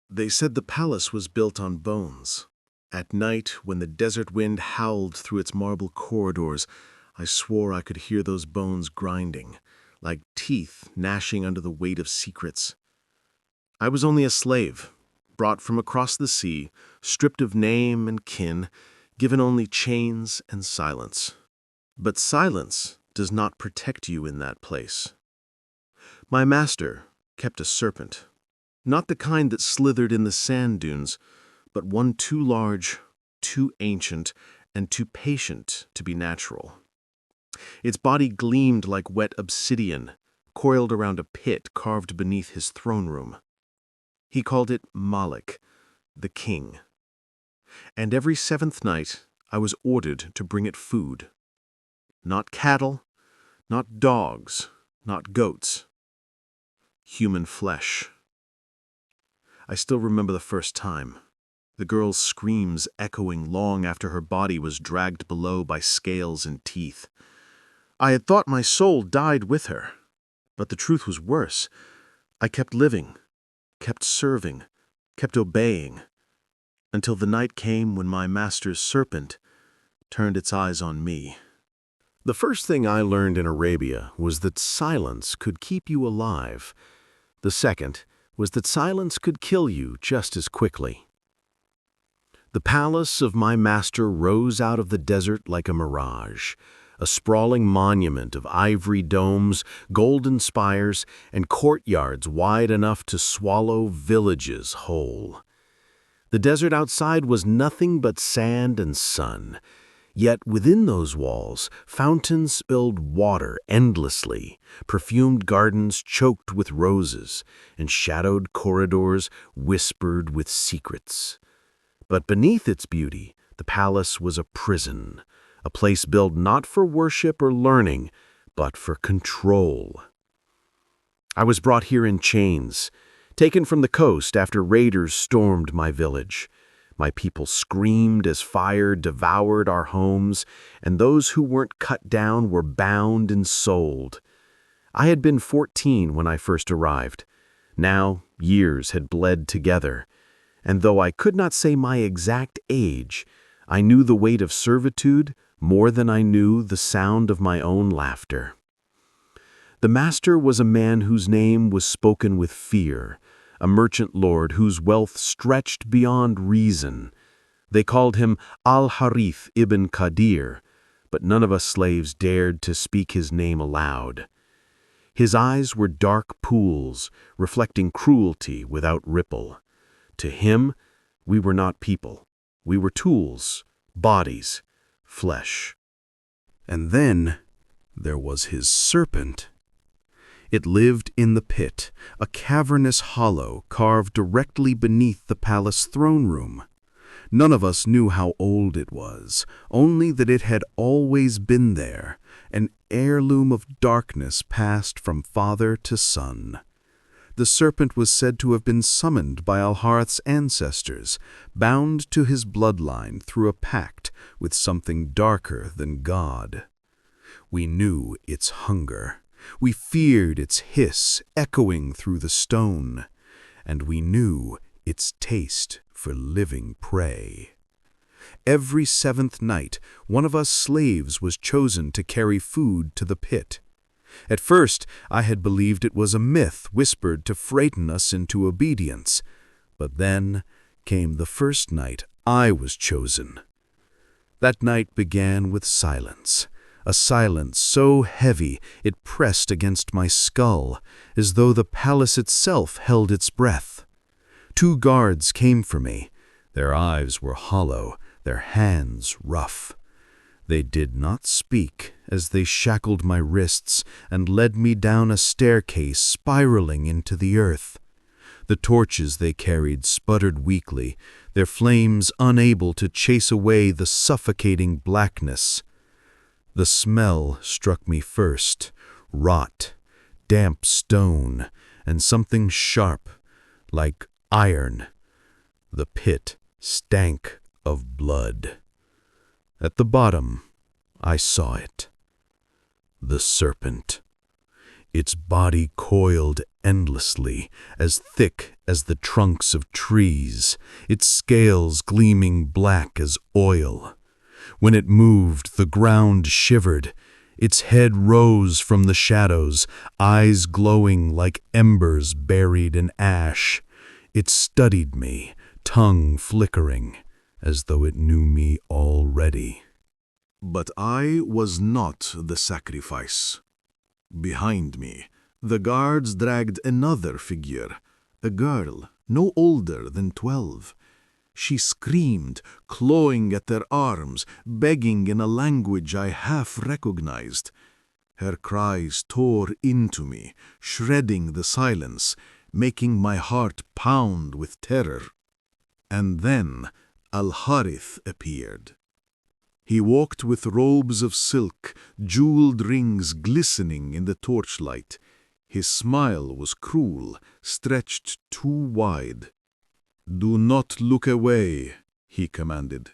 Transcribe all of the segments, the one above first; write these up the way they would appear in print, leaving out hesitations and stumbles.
They said the palace was built on bones. At night, when the desert wind howled through its marble corridors, I swore I could hear those bones grinding, like teeth gnashing under the weight of secrets. I was only a slave, brought from across the sea, stripped of name and kin, given only chains and silence. But silence does not protect you in that place. My master kept a serpent, not the kind that slithered in the sand dunes, but one too large, too ancient, and too patient to be natural. Its body gleamed like wet obsidian, coiled around a pit carved beneath his throne room. He called it Malik, the king. And every seventh night I was ordered to bring it food. Not cattle, not dogs, not goats. Human flesh. I still remember the first time. The girl's screams echoing long after her body was dragged below by scales and teeth. I had thought my soul died with her, but the truth was worse. I kept living, kept serving, kept obeying, until the night came when my master's serpent turned its eyes on me. The first thing I learned in Arabia was that silence could keep you alive. The second was that silence could kill you just as quickly. The palace of my master rose out of the desert like a mirage, a sprawling monument of ivory domes, golden spires, and courtyards wide enough to swallow villages whole. The desert outside was nothing but sand and sun, yet within those walls, fountains spilled water endlessly, perfumed gardens choked with roses, and shadowed corridors whispered with secrets. But beneath its beauty, the palace was a prison, a place built not for worship or learning, but for control. I was brought here in chains, taken from the coast after raiders stormed my village. My people screamed as fire devoured our homes, and those who weren't cut down were bound and sold. I had been 14 when I first arrived. Now, years had bled together, and though I could not say my exact age, I knew the weight of servitude more than I knew the sound of my own laughter. The master was a man whose name was spoken with fear, a merchant lord whose wealth stretched beyond reason. They called him Al-Harith ibn Qadir, but none of us slaves dared to speak his name aloud. His eyes were dark pools, reflecting cruelty without ripple. To him, we were not people. We were tools, bodies, flesh. And then there was his serpent. It lived in the pit, a cavernous hollow carved directly beneath the palace throne room. None of us knew how old it was, only that it had always been there, an heirloom of darkness passed from father to son. The serpent was said to have been summoned by Al-Harith's ancestors, bound to his bloodline through a pact with something darker than God. We knew its hunger. We feared its hiss echoing through the stone, and we knew its taste for living prey. Every seventh night, one of us slaves was chosen to carry food to the pit. At first, I had believed it was a myth whispered to frighten us into obedience, but then came the first night I was chosen. That night began with silence. A silence so heavy it pressed against my skull, as though the palace itself held its breath. 2 guards came for me. Their eyes were hollow, their hands rough. They did not speak as they shackled my wrists and led me down a staircase spiraling into the earth. The torches they carried sputtered weakly, their flames unable to chase away the suffocating blackness. The smell struck me first, rot, damp stone, and something sharp, like iron. The pit stank of blood. At the bottom, I saw it. The serpent. its body coiled endlessly, as thick as the trunks of trees, its scales gleaming black as oil. When it moved, the ground shivered. Its head rose from the shadows, eyes glowing like embers buried in ash. It studied me, tongue flickering, as though it knew me already. But I was not the sacrifice. Behind me, the guards dragged another figure, a girl no older than 12. She screamed, clawing at their arms, begging in a language I half recognized. Her cries tore into me, shredding the silence, making my heart pound with terror. And then Al-Harith appeared. He walked with robes of silk, jeweled rings glistening in the torchlight. His smile was cruel, stretched too wide. "Do not look away," he commanded.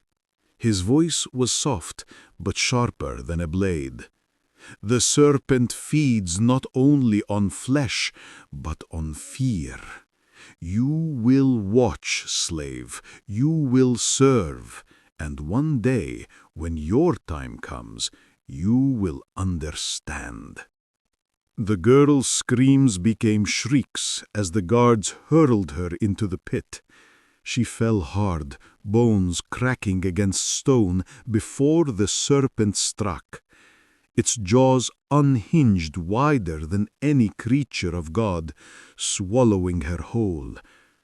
His voice was soft, but sharper than a blade. "The serpent feeds not only on flesh, but on fear. You will watch, slave, you will serve, and one day, when your time comes, you will understand." The girl's screams became shrieks as the guards hurled her into the pit. She fell hard, bones cracking against stone before the serpent struck. Its jaws unhinged wider than any creature of God, swallowing her whole.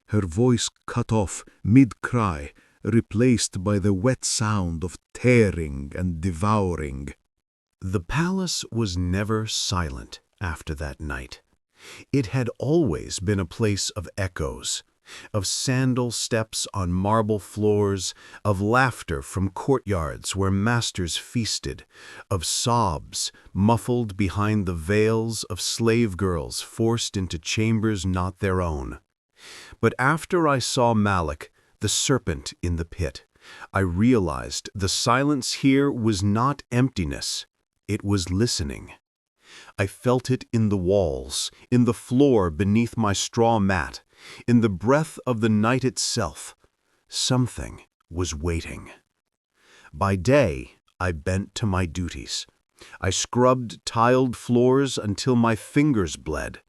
Her voice cut off mid-cry, replaced by the wet sound of tearing and devouring. The palace was never silent after that night. It had always been a place of echoes, of sandal steps on marble floors, of laughter from courtyards where masters feasted, of sobs muffled behind the veils of slave girls forced into chambers not their own. But after I saw Malik, the serpent in the pit, I realized the silence here was not emptiness, it was listening. I felt it in the walls, in the floor beneath my straw mat, in the breath of the night itself. Something was waiting. By day, I bent to my duties. I scrubbed tiled floors until my fingers bled.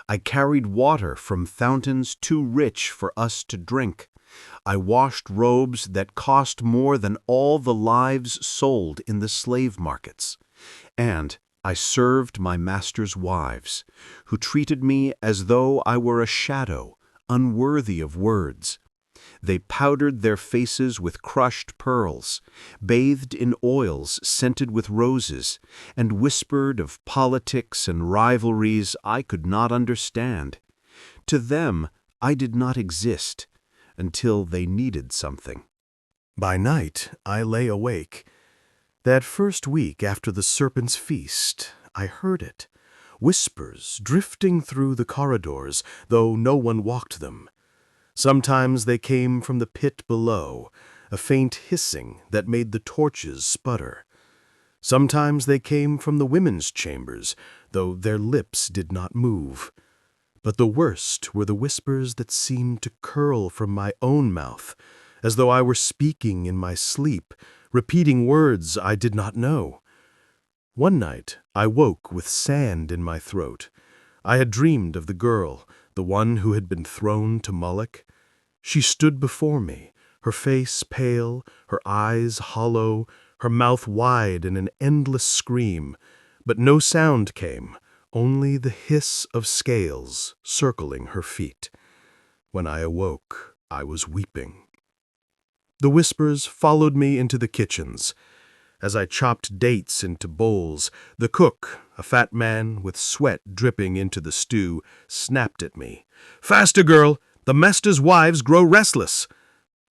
I carried water from fountains too rich for us to drink. I washed robes that cost more than all the lives sold in the slave markets. And I served my master's wives, who treated me as though I were a shadow, unworthy of words. They powdered their faces with crushed pearls, bathed in oils scented with roses, and whispered of politics and rivalries I could not understand. To them, I did not exist until they needed something. By night, I lay awake. That first week after the serpent's feast, I heard it, whispers drifting through the corridors, though no one walked them. Sometimes they came from the pit below, a faint hissing that made the torches sputter. Sometimes they came from the women's chambers, though their lips did not move. But the worst were the whispers that seemed to curl from my own mouth, as though I were speaking in my sleep, repeating words I did not know. One night I woke with sand in my throat. I had dreamed of the girl, the one who had been thrown to Moloch. She stood before me, her face pale, her eyes hollow, her mouth wide in an endless scream, but no sound came, only the hiss of scales circling her feet. When I awoke, I was weeping. The whispers followed me into the kitchens. As I chopped dates into bowls, the cook, a fat man with sweat dripping into the stew, snapped at me. "Faster, girl! The master's wives grow restless!"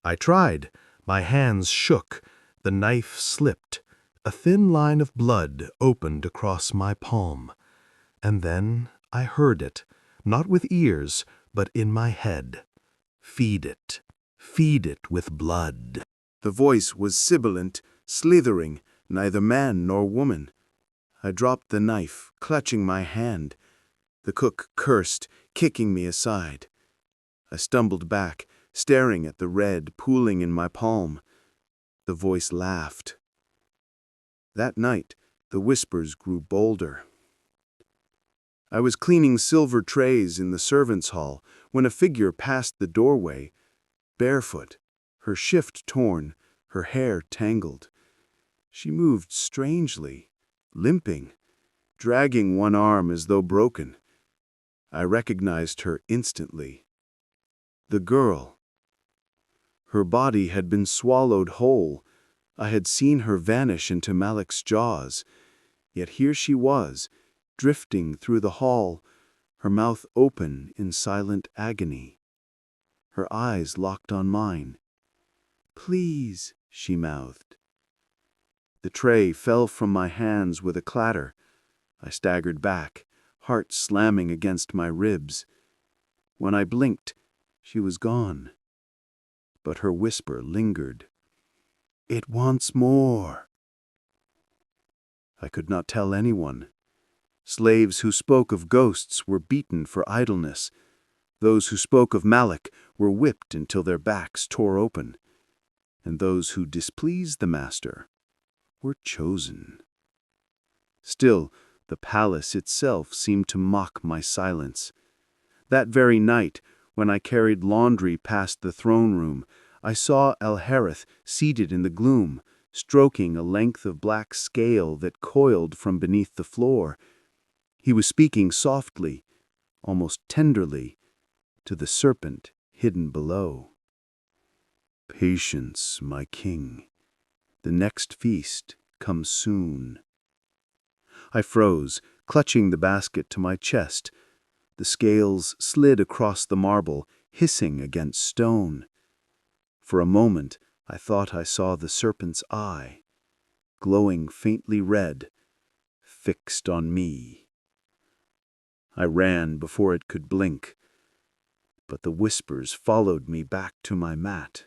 I tried. My hands shook. The knife slipped. A thin line of blood opened across my palm. And then I heard it, not with ears, but in my head. "Feed it. Feed it with blood." The voice was sibilant, slithering, neither man nor woman. I dropped the knife, clutching my hand. The cook cursed, kicking me aside. I stumbled back, staring at the red pooling in my palm. The voice laughed. That night, the whispers grew bolder. I was cleaning silver trays in the servants' hall when a figure passed the doorway, barefoot, her shift torn, her hair tangled. She moved strangely, limping, dragging one arm as though broken. I recognized her instantly. The girl. Her body had been swallowed whole. I had seen her vanish into Malik's jaws. Yet here she was, drifting through the hall, her mouth open in silent agony. Her eyes locked on mine. "Please," she mouthed. The tray fell from my hands with a clatter. I staggered back, heart slamming against my ribs. When I blinked, she was gone. But her whisper lingered. "It wants more." I could not tell anyone. Slaves who spoke of ghosts were beaten for idleness. Those who spoke of Malik were whipped until their backs tore open. And those who displeased the master were chosen. Still, the palace itself seemed to mock my silence. That very night, when I carried laundry past the throne room, I saw El-Harith seated in the gloom, stroking a length of black scale that coiled from beneath the floor. He was speaking softly, almost tenderly, to the serpent hidden below. "Patience, my king. The next feast comes soon." I froze, clutching the basket to my chest. The scales slid across the marble, hissing against stone. For a moment, I thought I saw the serpent's eye, glowing faintly red, fixed on me. I ran before it could blink, but the whispers followed me back to my mat.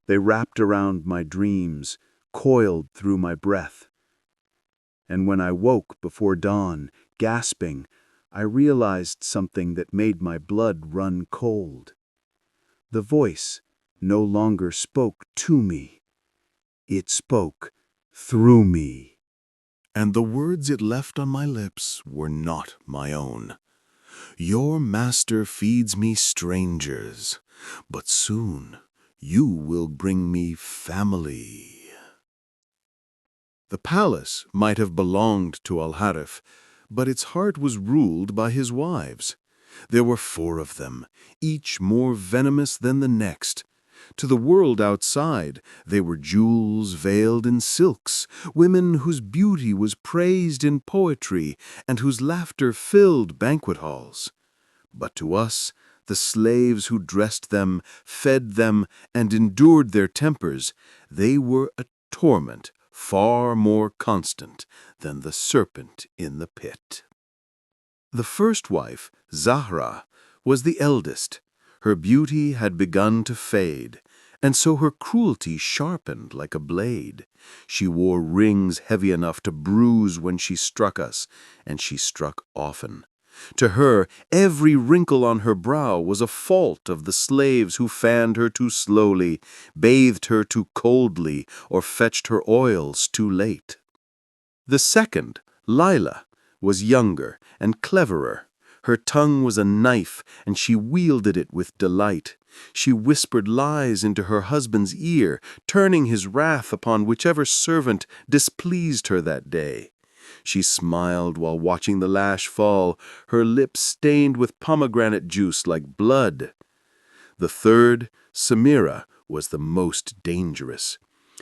They wrapped around my dreams, coiled through my breath. And when I woke before dawn, gasping, I realized something that made my blood run cold. The voice no longer spoke to me. It spoke through me. And the words it left on my lips were not my own. "Your master feeds me strangers, but soon you will bring me family." The palace might have belonged to Al-Harith, but its heart was ruled by his wives. There were 4 of them, each more venomous than the next. To the world outside, they were jewels veiled in silks, women whose beauty was praised in poetry and whose laughter filled banquet halls. But to us, the slaves who dressed them, fed them, and endured their tempers, they were a torment far more constant than the serpent in the pit. The first wife, Zahra, was the eldest. Her beauty had begun to fade, and so her cruelty sharpened like a blade. She wore rings heavy enough to bruise when she struck us, and she struck often. To her, every wrinkle on her brow was a fault of the slaves who fanned her too slowly, bathed her too coldly, or fetched her oils too late. The second, Lila, was younger and cleverer. Her tongue was a knife, and she wielded it with delight. She whispered lies into her husband's ear, turning his wrath upon whichever servant displeased her that day. She smiled while watching the lash fall, her lips stained with pomegranate juice like blood. The third, Samira, was the most dangerous.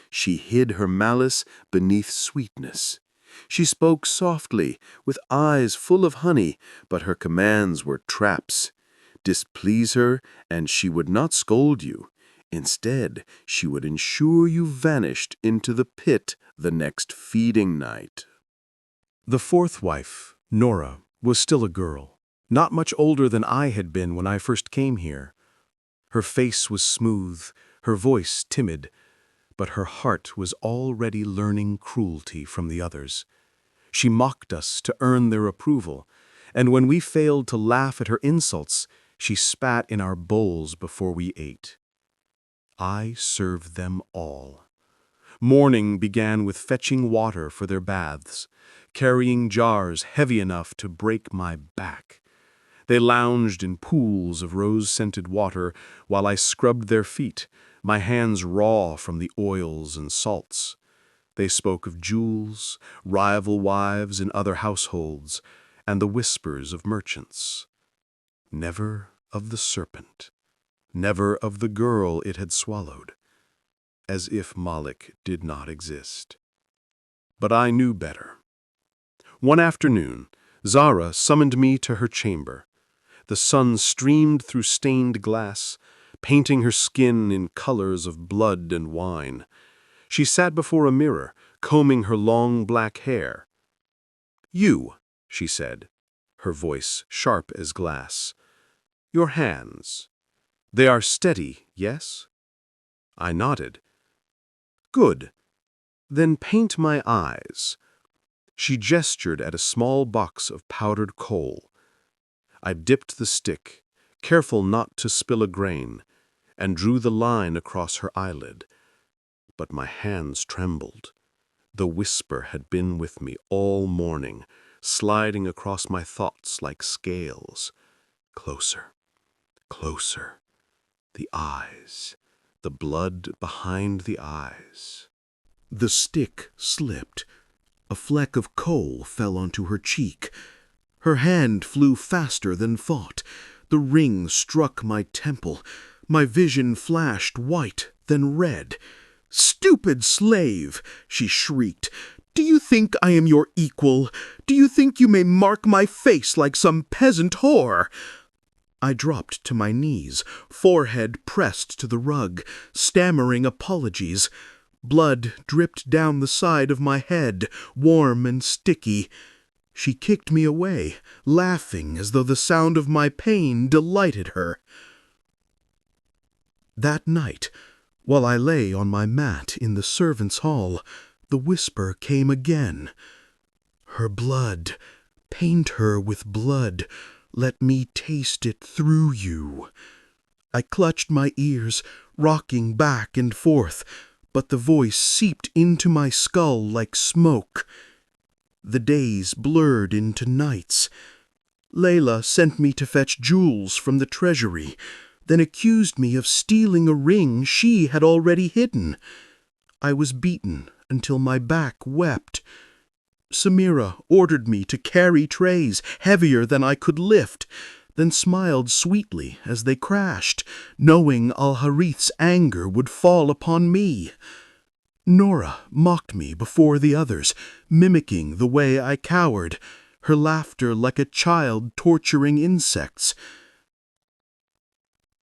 She hid her malice beneath sweetness. She spoke softly, with eyes full of honey, but her commands were traps. Displease her, and she would not scold you. Instead, she would ensure you vanished into the pit the next feeding night. The fourth wife, Nora, was still a girl, not much older than I had been when I first came here. Her face was smooth, her voice timid, but her heart was already learning cruelty from the others. She mocked us to earn their approval, and when we failed to laugh at her insults, she spat in our bowls before we ate. I served them all. Morning began with fetching water for their baths, carrying jars heavy enough to break my back. They lounged in pools of rose-scented water while I scrubbed their feet, my hands raw from the oils and salts. They spoke of jewels, rival wives in other households, and the whispers of merchants. Never of the serpent, never of the girl it had swallowed, as if Moloch did not exist. But I knew better. One afternoon, Zara summoned me to her chamber. The sun streamed through stained glass, painting her skin in colors of blood and wine. She sat before a mirror, combing her long black hair. "You," she said, her voice sharp as glass. "Your hands. They are steady, yes?" I nodded. "Good. Then paint my eyes." She gestured at a small box of powdered kohl. I dipped the stick, careful not to spill a grain, and drew the line across her eyelid. But my hands trembled. The whisper had been with me all morning, sliding across my thoughts like scales. Closer, closer. The eyes, the blood behind the eyes. The stick slipped. A fleck of coal fell onto her cheek. Her hand flew faster than thought. The ring struck my temple. My vision flashed white, then red. "Stupid slave!" she shrieked. "Do you think I am your equal? Do you think you may mark my face like some peasant whore?" I dropped to my knees, forehead pressed to the rug, stammering apologies. Blood dripped down the side of my head, warm and sticky. She kicked me away, laughing as though the sound of my pain delighted her. That night, while I lay on my mat in the servants' hall, the whisper came again. "Her blood. Paint her with blood. Let me taste it through you." I clutched my ears, rocking back and forth, but the voice seeped into my skull like smoke. The days blurred into nights. Layla sent me to fetch jewels from the treasury, then accused me of stealing a ring she had already hidden. I was beaten until my back wept. Samira ordered me to carry trays heavier than I could lift, then smiled sweetly as they crashed, knowing Al-Harith's anger would fall upon me. Nora mocked me before the others, mimicking the way I cowered, her laughter like a child torturing insects.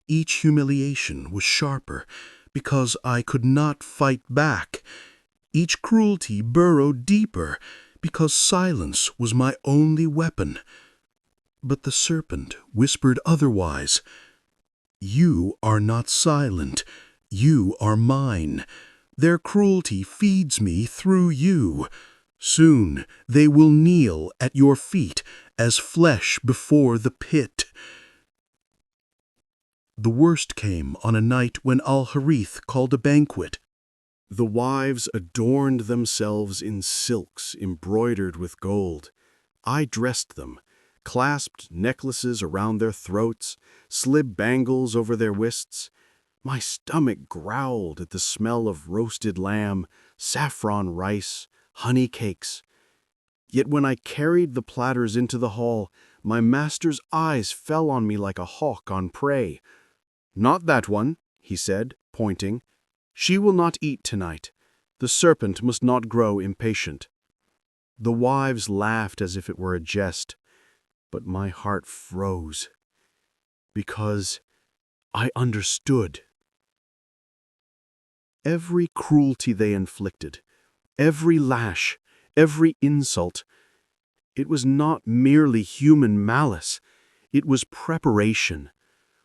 Each humiliation was sharper, because I could not fight back. Each cruelty burrowed deeper, because silence was my only weapon. But the serpent whispered otherwise. "You are not silent. You are mine. Their cruelty feeds me through you. Soon they will kneel at your feet as flesh before the pit." The worst came on a night when Al-Harith called a banquet. The wives adorned themselves in silks embroidered with gold. I dressed them, clasped necklaces around their throats, slid bangles over their wrists. My stomach growled at the smell of roasted lamb, saffron rice, honey cakes. Yet when I carried the platters into the hall, my master's eyes fell on me like a hawk on prey. "Not that one," he said, pointing. "She will not eat tonight. The serpent must not grow impatient." The wives laughed as if it were a jest, but my heart froze, because I understood. Every cruelty they inflicted, every lash, every insult, it was not merely human malice, it was preparation,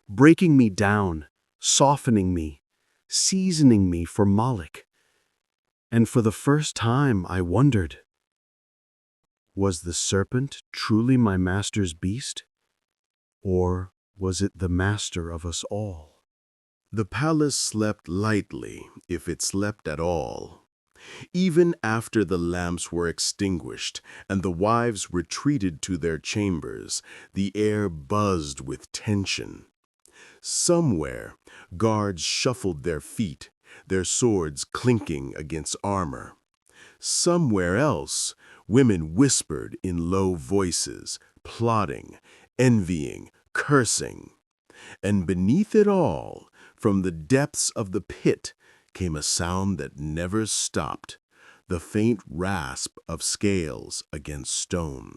breaking me down, softening me, seasoning me for Moloch. And for the first time I wondered, Was the serpent truly my master's beast? Or was it the master of us all? The palace slept lightly, if it slept at all. Even after the lamps were extinguished and the wives retreated to their chambers, the air buzzed with tension. Somewhere, guards shuffled their feet, their swords clinking against armor. Somewhere else, women whispered in low voices, plotting, envying, cursing. And beneath it all, from the depths of the pit, came a sound that never stopped, the faint rasp of scales against stone.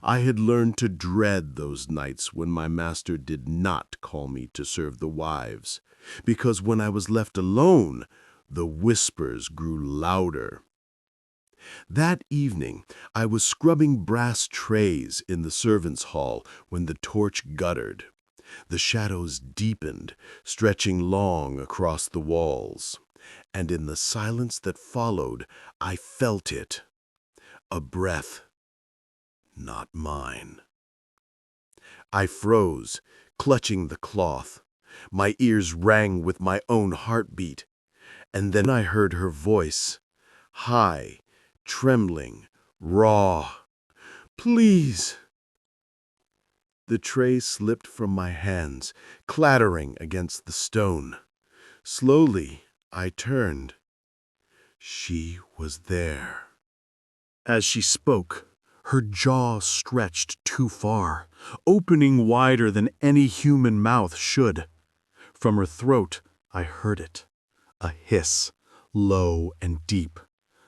I had learned to dread those nights when my master did not call me to serve the wives, because when I was left alone, the whispers grew louder. That evening, I was scrubbing brass trays in the servants' hall when the torch guttered. The shadows deepened, stretching long across the walls. And in the silence that followed, I felt it. A breath. Not mine. I froze, clutching the cloth. My ears rang with my own heartbeat. And then I heard her voice, high, trembling, raw. Please. The tray slipped from my hands, clattering against the stone. Slowly, I turned. She was there. As she spoke, her jaw stretched too far, opening wider than any human mouth should. From her throat, I heard it, a hiss, low and deep,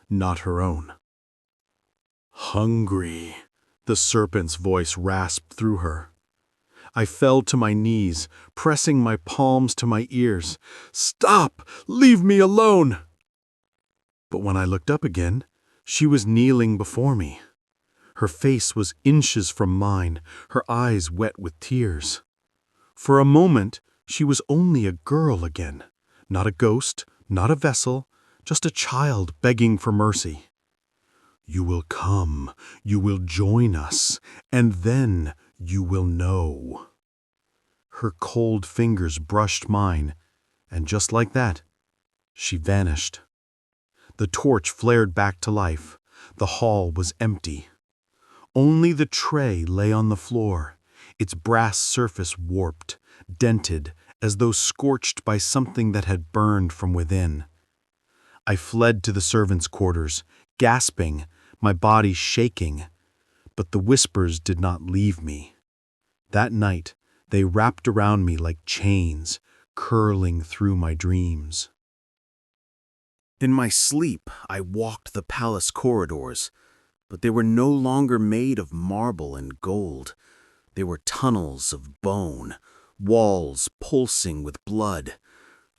not her own. Hungry, the serpent's voice rasped through her. I fell to my knees, pressing my palms to my ears. Stop! Leave me alone! But when I looked up again, she was kneeling before me. Her face was inches from mine, her eyes wet with tears. For a moment, she was only a girl again, not a ghost, not a vessel, just a child begging for mercy. You will come, you will join us, and then you will know. Her cold fingers brushed mine, and just like that, she vanished. The torch flared back to life. The hall was empty. Only the tray lay on the floor, its brass surface warped, dented, as though scorched by something that had burned from within. I fled to the servants' quarters, gasping, my body shaking, but the whispers did not leave me. That night, they wrapped around me like chains, curling through my dreams. In my sleep, I walked the palace corridors, but they were no longer made of marble and gold. They were tunnels of bone, walls pulsing with blood.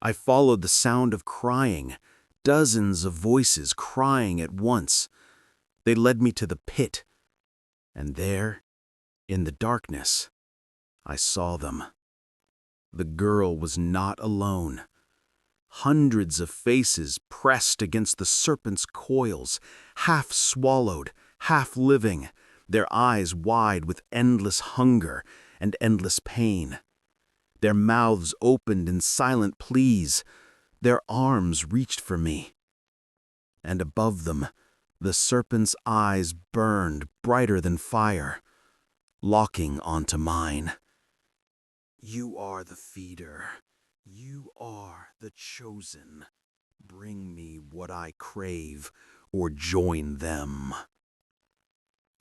I followed the sound of crying, dozens of voices crying at once. They led me to the pit, and there, in the darkness, I saw them. The girl was not alone. Hundreds of faces pressed against the serpent's coils, half swallowed, half living, their eyes wide with endless hunger and endless pain. Their mouths opened in silent pleas. Their arms reached for me. And above them, the serpent's eyes burned brighter than fire, locking onto mine. You are the feeder. You are the chosen. Bring me what I crave, or join them.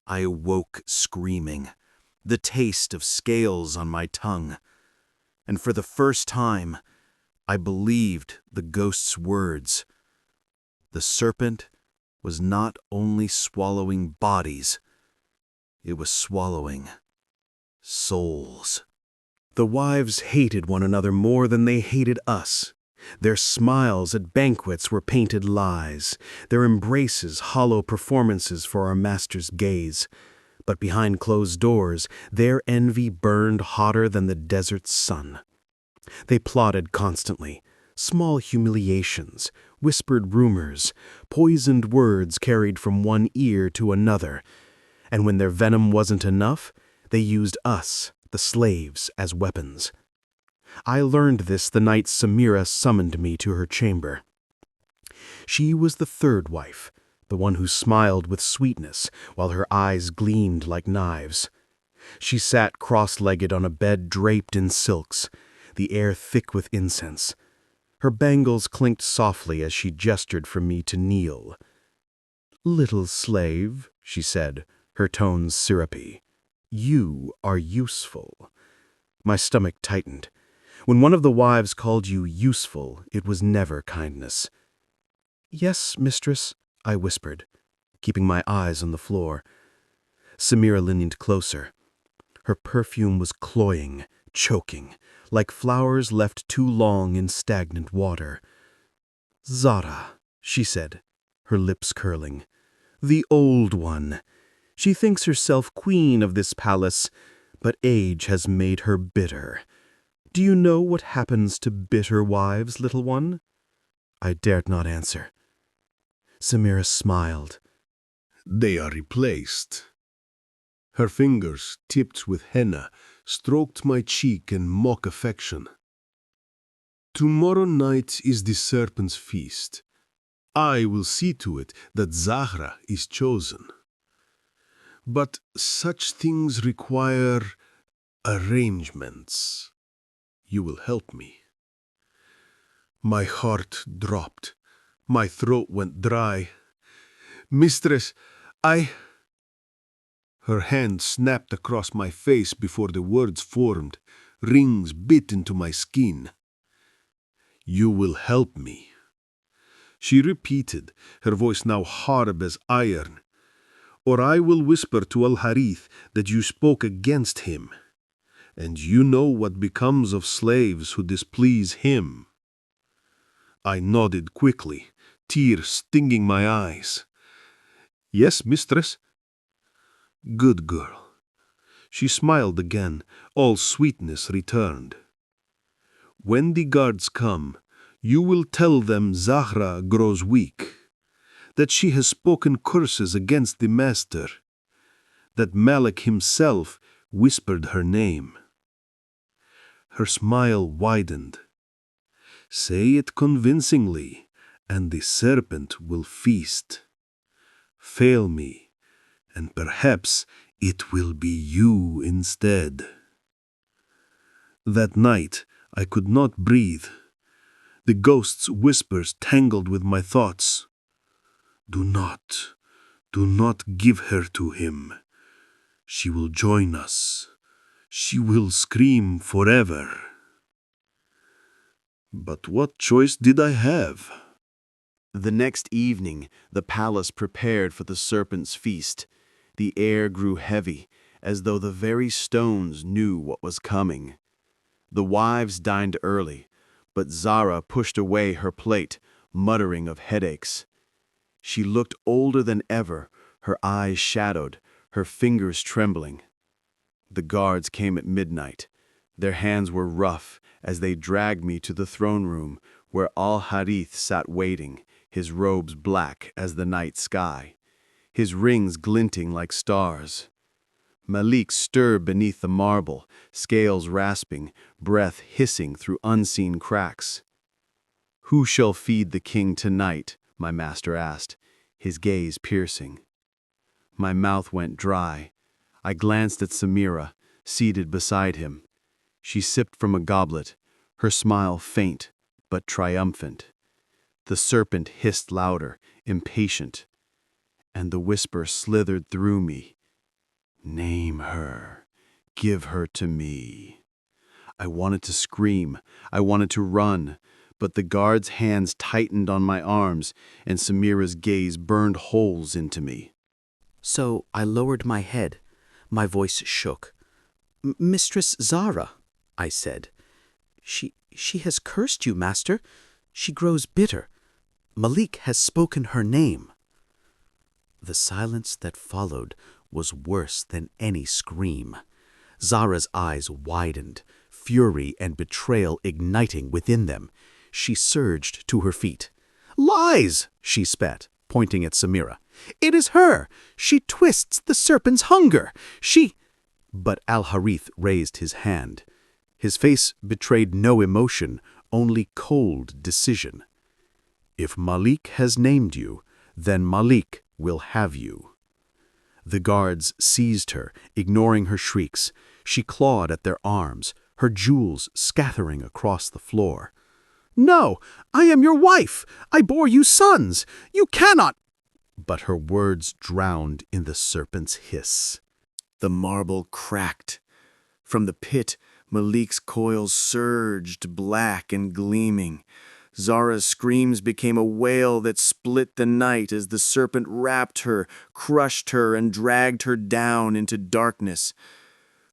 I awoke screaming, the taste of scales on my tongue. And for the first time, I believed the ghost's words. The serpent was not only swallowing bodies, it was swallowing souls. The wives hated one another more than they hated us. Their smiles at banquets were painted lies, their embraces hollow performances for our master's gaze. But behind closed doors, their envy burned hotter than the desert's sun. They plotted constantly, Small humiliations, whispered rumors, poisoned words carried from one ear to another. And when their venom wasn't enough, they used us, the slaves, as weapons. I learned this the night Samira summoned me to her chamber. She was the third wife, the one who smiled with sweetness while her eyes gleamed like knives. She sat cross-legged on a bed draped in silks, the air thick with incense. Her bangles clinked softly as she gestured for me to kneel. "Little slave," she said, her tones syrupy, "you are useful." My stomach tightened. When one of the wives called you useful, it was never kindness. "Yes, mistress," I whispered, keeping my eyes on the floor. Samira leaned closer. Her perfume was cloying, choking, like flowers left too long in stagnant water. "Zara," she said, her lips curling, "the old one. She thinks herself queen of this palace, but age has made her bitter. Do you know what happens to bitter wives, little one?" I dared not answer. Samira smiled. "They are replaced." Her fingers, tipped with henna, stroked my cheek in mock affection. "Tomorrow night is the serpent's feast. I will see to it that Zahra is chosen. But such things require arrangements. You will help me." My heart dropped. My throat went dry. "Mistress, Her hand snapped across my face before the words formed. Rings bit into my skin. "You will help me," she repeated, her voice now hard as iron. "Or I will whisper to Al-Harith that you spoke against him. And you know what becomes of slaves who displease him." I nodded quickly, tears stinging my eyes. "Yes, mistress." "Good girl." She smiled again, all sweetness returned. "When the guards come, you will tell them Zahra grows weak, that she has spoken curses against the master, that Malik himself whispered her name." Her smile widened. "Say it convincingly, and the serpent will feast. Fail me, and perhaps it will be you instead." That night I could not breathe. The ghost's whispers tangled with my thoughts. Do not give her to him. She will join us. She will scream forever." But what choice did I have? The next evening, the palace prepared for the serpent's feast. The air grew heavy, as though the very stones knew what was coming. The wives dined early, but Zara pushed away her plate, muttering of headaches. She looked older than ever, her eyes shadowed, her fingers trembling. The guards came at midnight. Their hands were rough as they dragged me to the throne room where Al-Harith sat waiting, his robes black as the night sky, his rings glinting like stars. Malik stirred beneath the marble, scales rasping, breath hissing through unseen cracks. "Who shall feed the king tonight?" my master asked, his gaze piercing. My mouth went dry. I glanced at Samira, seated beside him. She sipped from a goblet, her smile faint but triumphant. The serpent hissed louder, impatient, and the whisper slithered through me. "Name her. Give her to me." I wanted to scream. I wanted to run. But the guard's hands tightened on my arms, and Samira's gaze burned holes into me. So I lowered my head. My voice shook. "Mistress Zara," I said. She has cursed you, master. She grows bitter. Malik has spoken her name." The silence that followed was worse than any scream. Zara's eyes widened, fury and betrayal igniting within them. she surged to her feet. "Lies!" she spat, pointing at Samira. "It is her! She twists the serpent's hunger! She—" But Al-Harith raised his hand. His face betrayed no emotion, only cold decision. "If Malik has named you, then Malik will have you." The guards seized her, ignoring her shrieks. She clawed at their arms, her jewels scattering across the floor. "No, I am your wife! I bore you sons! You cannot—" But her words drowned in the serpent's hiss. The marble cracked. From the pit, Malik's coils surged, black and gleaming. Zara's screams became a wail that split the night as the serpent wrapped her, crushed her, and dragged her down into darkness.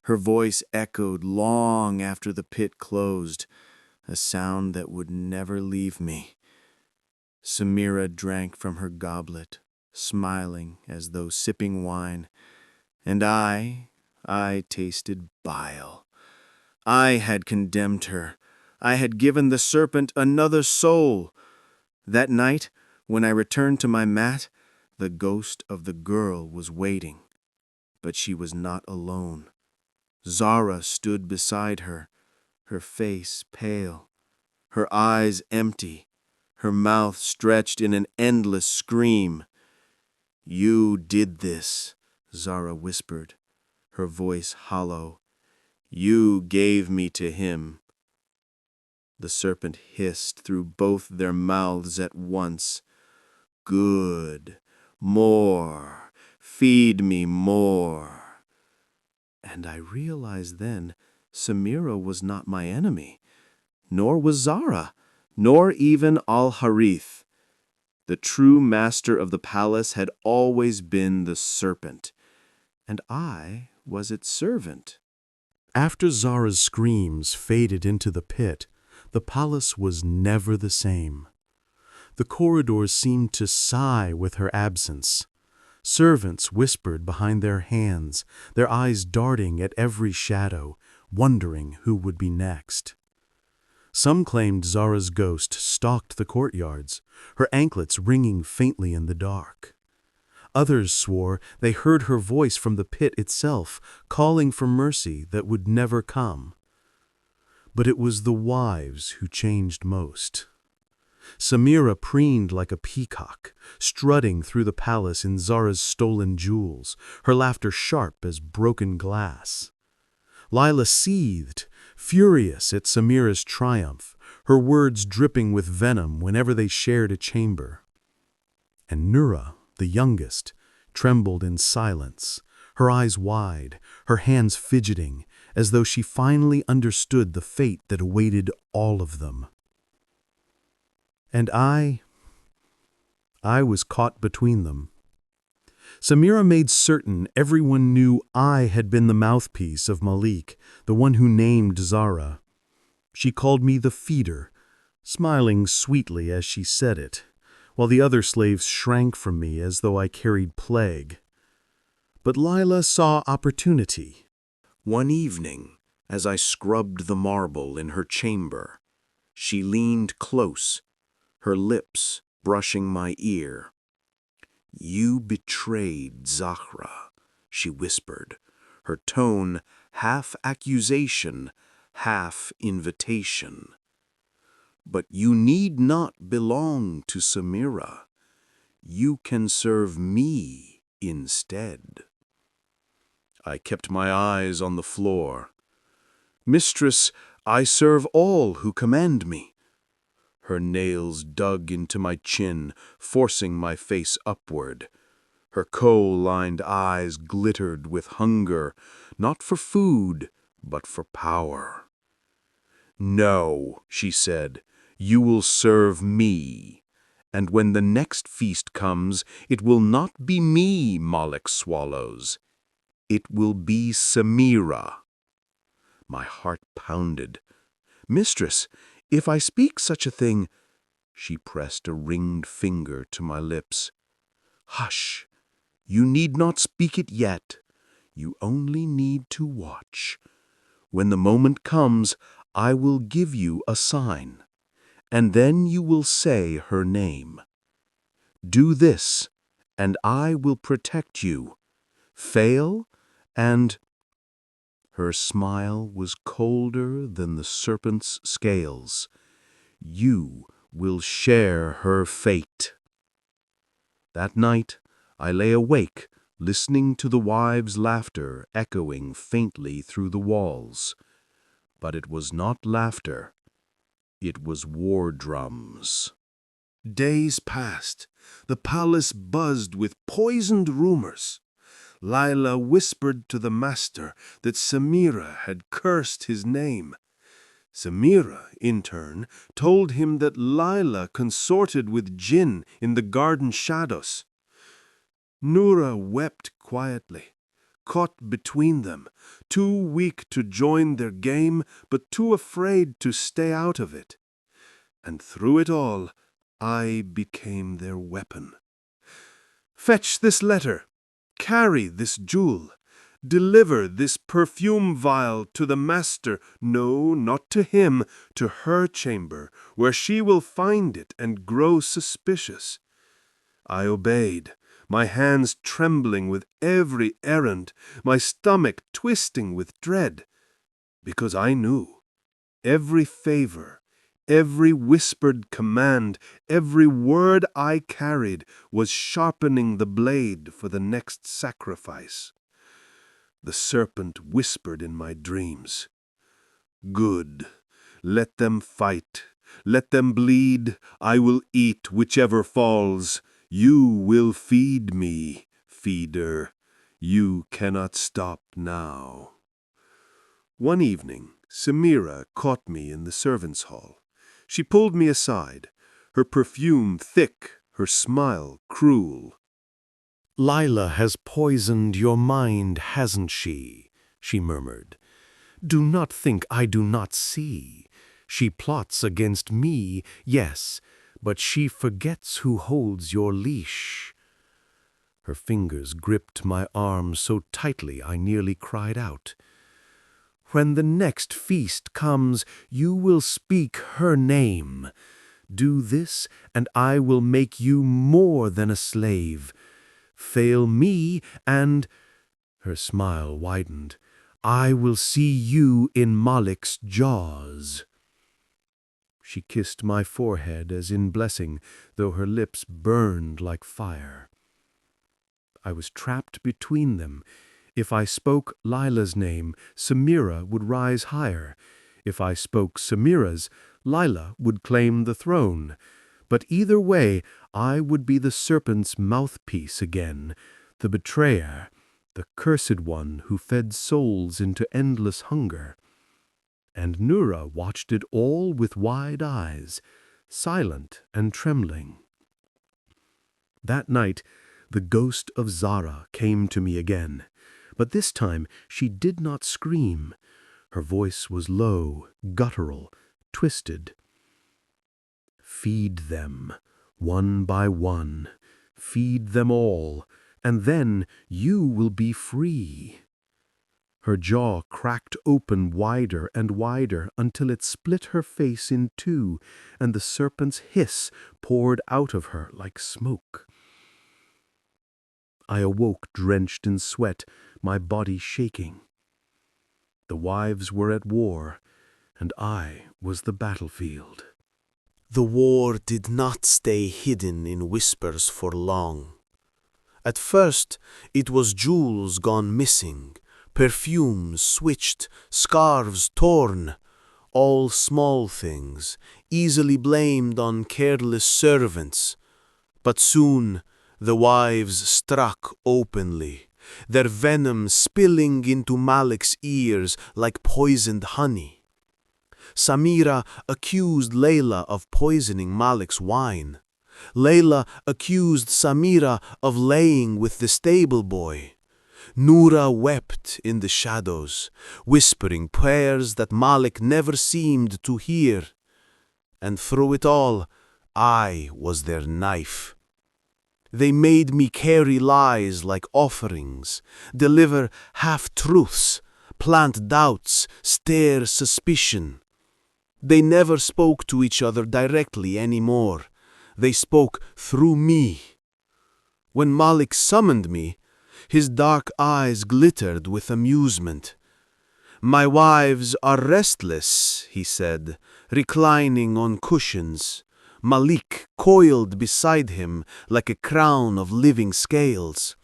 Her voice echoed long after the pit closed, a sound that would never leave me. Samira drank from her goblet, smiling as though sipping wine, and I tasted bile. I had condemned her. I had given the serpent another soul. That night, when I returned to my mat, the ghost of the girl was waiting. But she was not alone. Zara stood beside her, her face pale, her eyes empty, her mouth stretched in an endless scream. "You did this," Zara whispered, her voice hollow. "You gave me to him." The serpent hissed through both their mouths at once. "Good. More. Feed me more." And I realized then Samira was not my enemy, nor was Zara, nor even Al-Harith. The true master of the palace had always been the serpent, and I was its servant. After Zara's screams faded into the pit, the palace was never the same. The corridors seemed to sigh with her absence. Servants whispered behind their hands, their eyes darting at every shadow, wondering who would be next. Some claimed Zara's ghost stalked the courtyards, her anklets ringing faintly in the dark. Others swore they heard her voice from the pit itself, calling for mercy that would never come. But it was the wives who changed most. Samira preened like a peacock, strutting through the palace in Zara's stolen jewels, her laughter sharp as broken glass. Lila seethed, furious at Samira's triumph, her words dripping with venom whenever they shared a chamber. And Nura, the youngest, trembled in silence, her eyes wide, her hands fidgeting, as though she finally understood the fate that awaited all of them. And I was caught between them. Samira made certain everyone knew I had been the mouthpiece of Malik, the one who named Zara. She called me the feeder, smiling sweetly as she said it, while the other slaves shrank from me as though I carried plague. But Lila saw opportunity. One evening, as I scrubbed the marble in her chamber, she leaned close, her lips brushing my ear. "You betrayed Zahra," she whispered, her tone half accusation, half invitation. "But you need not belong to Samira. You can serve me instead." I kept my eyes on the floor. "Mistress, I serve all who command me." Her nails dug into my chin, forcing my face upward. Her coal-lined eyes glittered with hunger, not for food, but for power. "No," she said, "you will serve me. And when the next feast comes, it will not be me Malik swallows. It will be Samira." My heart pounded. "Mistress, if I speak such a thing—" She pressed a ringed finger to my lips. "Hush! You need not speak it yet. You only need to watch. When the moment comes, I will give you a sign. and then you will say her name. Do this, and I will protect you. Fail, and—" Her smile was colder than the serpent's scales. "You will share her fate." That night I lay awake, listening to the wives' laughter echoing faintly through the walls. But it was not laughter. It was war drums. Days passed. The palace buzzed with poisoned rumors. Lila whispered to the master that Samira had cursed his name. Samira, in turn, told him that Lila consorted with Jinn in the garden shadows. Noura wept quietly, caught between them, too weak to join their game, but too afraid to stay out of it. And through it all, I became their weapon. "Fetch this letter. Carry this jewel. Deliver this perfume vial to the master, no, not to him, to her chamber, where she will find it and grow suspicious." I obeyed, my hands trembling with every errand, my stomach twisting with dread, because I knew every favor, every whispered command, every word I carried was sharpening the blade for the next sacrifice. The serpent whispered in my dreams, "Good, let them fight, let them bleed, I will eat whichever falls. You will feed me, feeder. You cannot stop now." One evening, Samira caught me in the servants' hall. She pulled me aside, her perfume thick, her smile cruel. "Lila has poisoned your mind, hasn't she?" she murmured. "Do not think I do not see. She plots against me, yes, but she forgets who holds your leash." Her fingers gripped my arm so tightly I nearly cried out. "When the next feast comes, you will speak her name. Do this, and I will make you more than a slave. Fail me, and—" her smile widened, "I will see you in Malik's jaws." She kissed my forehead as in blessing, though her lips burned like fire. I was trapped between them. If I spoke Lila's name, Samira would rise higher. If I spoke Samira's, Lila would claim the throne. But either way, I would be the serpent's mouthpiece again, the betrayer, the cursed one who fed souls into endless hunger. And Noura watched it all with wide eyes, silent and trembling. That night, the ghost of Zara came to me again, but this time she did not scream. Her voice was low, guttural, twisted. "Feed them, one by one. Feed them all, and then you will be free." Her jaw cracked open wider and wider until it split her face in two, and the serpent's hiss poured out of her like smoke. I awoke drenched in sweat, my body shaking. The wives were at war, and I was the battlefield. The war did not stay hidden in whispers for long. At first, it was jewels gone missing, perfumes switched, scarves torn, all small things, easily blamed on careless servants. But soon the wives struck openly, their venom spilling into Malik's ears like poisoned honey. Samira accused Layla of poisoning Malik's wine. Layla accused Samira of laying with the stable boy. Noura wept in the shadows, whispering prayers that Malik never seemed to hear. And through it all, I was their knife. They made me carry lies like offerings, deliver half-truths, plant doubts, stir suspicion. They never spoke to each other directly anymore. They spoke through me. When Malik summoned me, his dark eyes glittered with amusement. "My wives are restless," he said, reclining on cushions, Malik coiled beside him like a crown of living scales.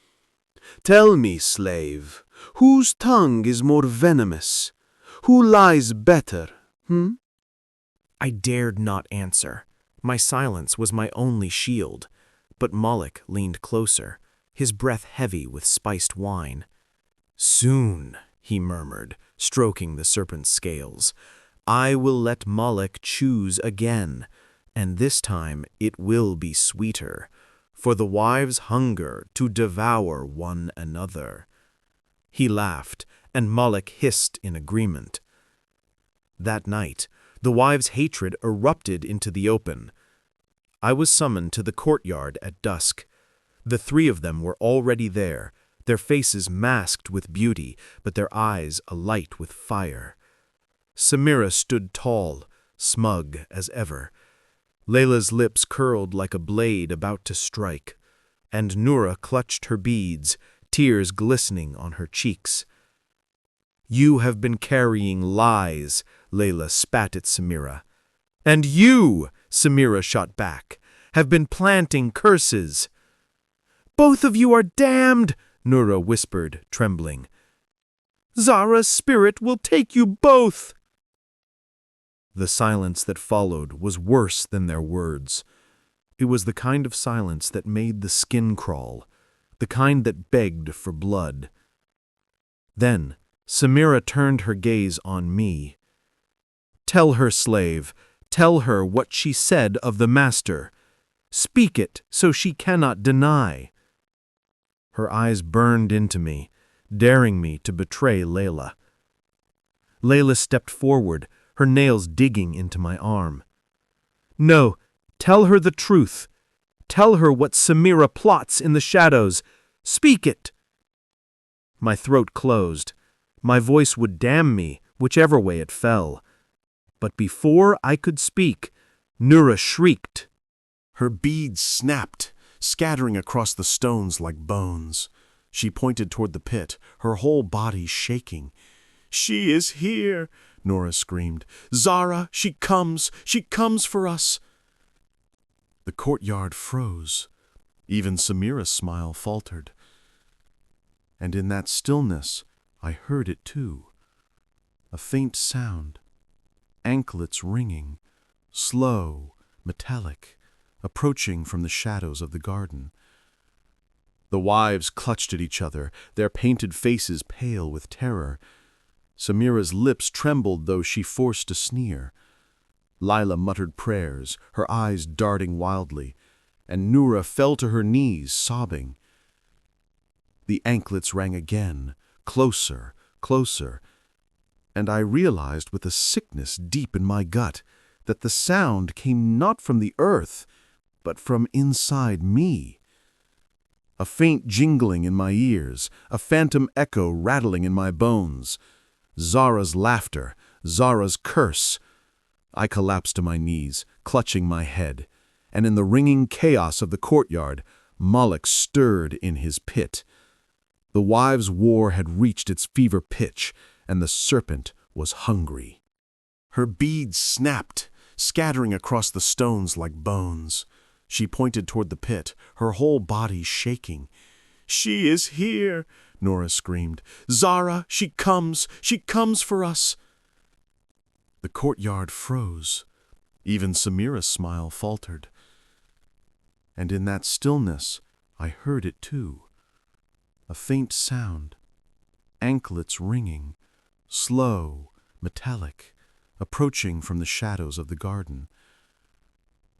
"Tell me, slave, whose tongue is more venomous? Who lies better, I dared not answer. My silence was my only shield. But Moloch leaned closer, his breath heavy with spiced wine. "Soon," he murmured, stroking the serpent's scales, "I will let Moloch choose again, and this time it will be sweeter, for the wives hunger to devour one another." He laughed, and Moloch hissed in agreement. That night, the wives' hatred erupted into the open. I was summoned to the courtyard at dusk. The three of them were already there, their faces masked with beauty, but their eyes alight with fire. Samira stood tall, smug as ever. Layla's lips curled like a blade about to strike, and Noura clutched her beads, tears glistening on her cheeks. "You have been carrying lies," Layla spat at Samira. "And you," Samira shot back, "have been planting curses." "Both of you are damned," Noura whispered, trembling. "Zara's spirit will take you both." The silence that followed was worse than their words. It was the kind of silence that made the skin crawl, the kind that begged for blood. Then Samira turned her gaze on me. "Tell her, slave, tell her what she said of the master. Speak it so she cannot deny." Her eyes burned into me, daring me to betray Layla. Layla stepped forward, her nails digging into my arm. "No, tell her the truth. Tell her what Samira plots in the shadows. Speak it." My throat closed. My voice would damn me, whichever way it fell. But before I could speak, Noura shrieked. Her beads snapped, scattering across the stones like bones. She pointed toward the pit, her whole body shaking. "She is here," Noura screamed. "Zara, she comes for us." The courtyard froze. Even Samira's smile faltered. And in that stillness, I heard it too. A faint sound, anklets ringing, slow, metallic, approaching from the shadows of the garden. The wives clutched at each other, their painted faces pale with terror. Samira's lips trembled though she forced a sneer. Layla muttered prayers, her eyes darting wildly, and Noura fell to her knees, sobbing. The anklets rang again, closer, closer, and I realized with a sickness deep in my gut that the sound came not from the earth, but from inside me. A faint jingling in my ears, a phantom echo rattling in my bones. Zara's laughter, Zara's curse. I collapsed to my knees, clutching my head, and in the ringing chaos of the courtyard, Moloch stirred in his pit. The wives' war had reached its fever pitch, and the serpent was hungry. Her beads snapped, scattering across the stones like bones. She pointed toward the pit, her whole body shaking. "She is here," Noura screamed. "Zara, she comes for us." The courtyard froze. Even Samira's smile faltered. And in that stillness, I heard it too. A faint sound, anklets ringing, slow, metallic, approaching from the shadows of the garden.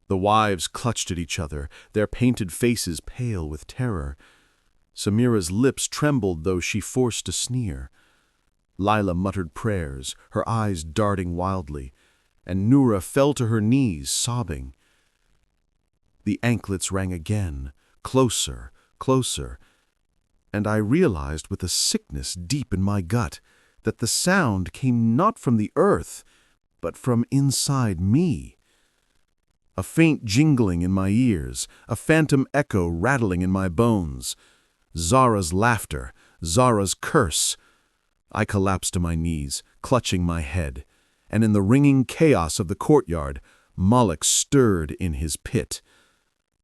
The wives clutched at each other, their painted faces pale with terror. Samira's lips trembled though she forced a sneer. Layla muttered prayers, her eyes darting wildly, and Noura fell to her knees, sobbing. The anklets rang again, closer, closer, and I realized with a sickness deep in my gut that the sound came not from the earth, but from inside me. A faint jingling in my ears, a phantom echo rattling in my bones. Zara's laughter, Zara's curse. I collapsed to my knees, clutching my head, and in the ringing chaos of the courtyard, Moloch stirred in his pit.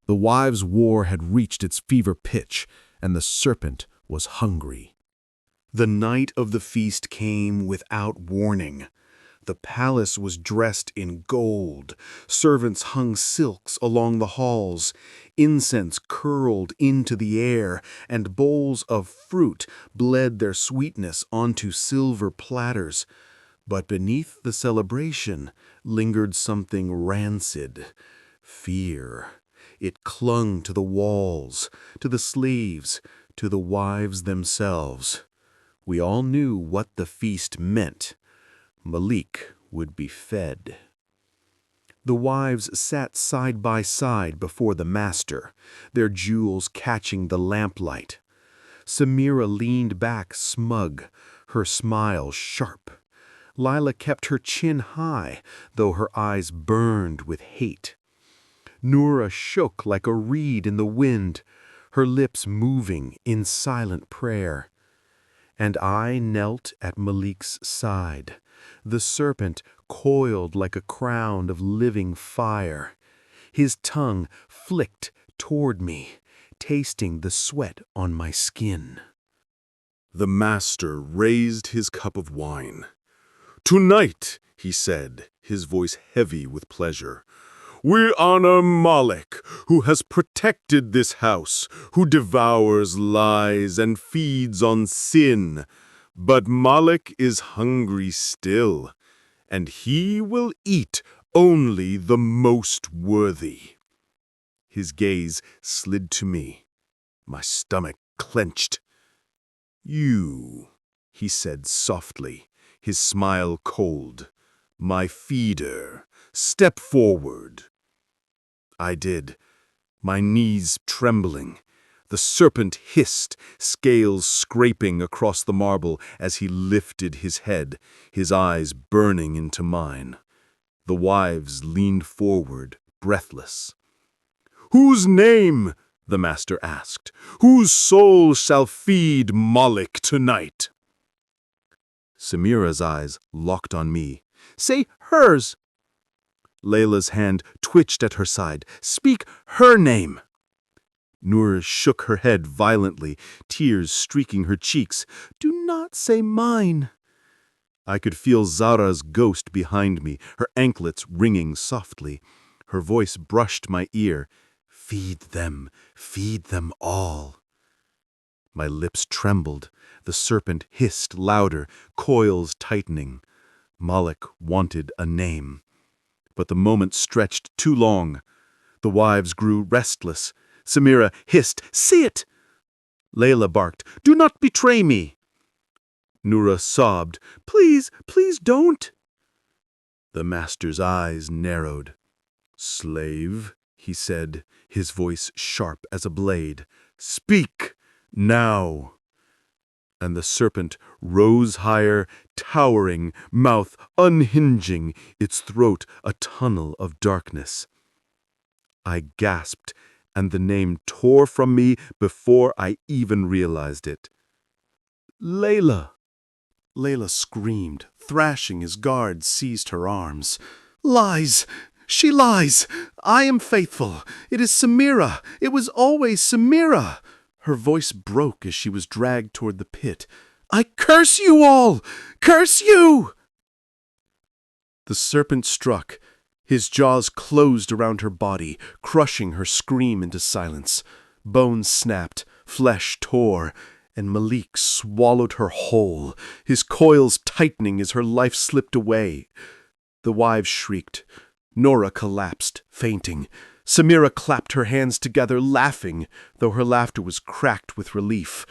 The wives' war had reached its fever pitch, and the serpent was hungry. The night of the feast came without warning. The palace was dressed in gold. Servants hung silks along the halls. Incense curled into the air, and bowls of fruit bled their sweetness onto silver platters. But beneath the celebration lingered something rancid: fear. It clung to the walls, to the sleeves, to the wives themselves. We all knew what the feast meant. Malik would be fed. The wives sat side by side before the master, their jewels catching the lamplight. Samira leaned back smug, her smile sharp. Lila kept her chin high, though her eyes burned with hate. Noura shook like a reed in the wind, her lips moving in silent prayer. And I knelt at Malik's side, the serpent coiled like a crown of living fire. His tongue flicked toward me, tasting the sweat on my skin. The master raised his cup of wine. "Tonight," he said, his voice heavy with pleasure, "we honor Moloch, who has protected this house, who devours lies and feeds on sin. But Moloch is hungry still, and he will eat only the most worthy." His gaze slid to me. My stomach clenched. "You," he said softly, his smile cold, "my feeder. Step forward." I did, my knees trembling. The serpent hissed, scales scraping across the marble as he lifted his head, his eyes burning into mine. The wives leaned forward, breathless. "Whose name?" the master asked. "Whose soul shall feed Moloch tonight?" Samira's eyes locked on me. "Say hers." Layla's hand twitched at her side. "Speak her name." Noura shook her head violently, tears streaking her cheeks. "Do not say mine." I could feel Zara's ghost behind me, her anklets ringing softly. Her voice brushed my ear. Feed them all." My lips trembled. The serpent hissed louder, coils tightening. Moloch wanted a name. But the moment stretched too long. The wives grew restless. Samira hissed, "Say it!" Layla barked, "Do not betray me!" Noura sobbed, "Please, please don't!" The master's eyes narrowed. "Slave," he said, his voice sharp as a blade, "speak now!" And the serpent rose higher, towering, mouth unhinging, its throat a tunnel of darkness. I gasped, and the name tore from me before I even realized it. "Layla!" Layla screamed, thrashing as guards seized her arms. "Lies! She lies! I am faithful! It is Samira! It was always Samira!" Her voice broke as she was dragged toward the pit. "I curse you all! Curse you!" The serpent struck. His jaws closed around her body, crushing her scream into silence. Bones snapped, flesh tore, and Malik swallowed her whole, his coils tightening as her life slipped away. The wives shrieked. Noura collapsed, fainting. Samira clapped her hands together, laughing, though her laughter was cracked with relief.